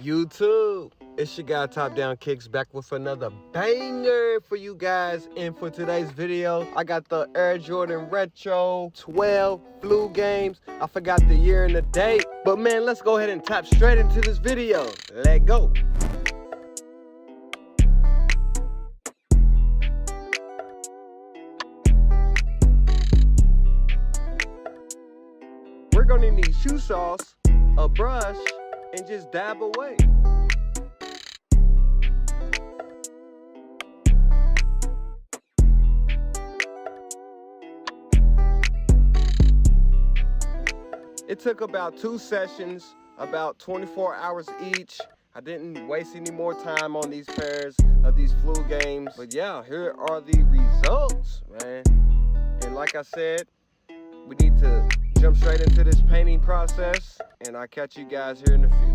YouTube, it's your guy TopDownKickz back with another banger for you guys. And for today's video, I got the Air Jordan Retro 12 flu games. I forgot the year and the date, but man, let's go ahead and tap straight into this video. Let's go. We're gonna need shoe sauce, a brush, and just dab away. It took about 2 sessions, about 24 hours each. I didn't waste any more time on these pairs of these flu games. But yeah, here are the results, man. And like I said, we need to jump straight into this painting process, and I'll catch you guys here in a few.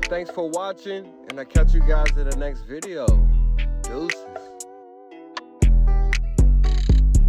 Thanks for watching, and I'll catch you guys in the next video. Deuces.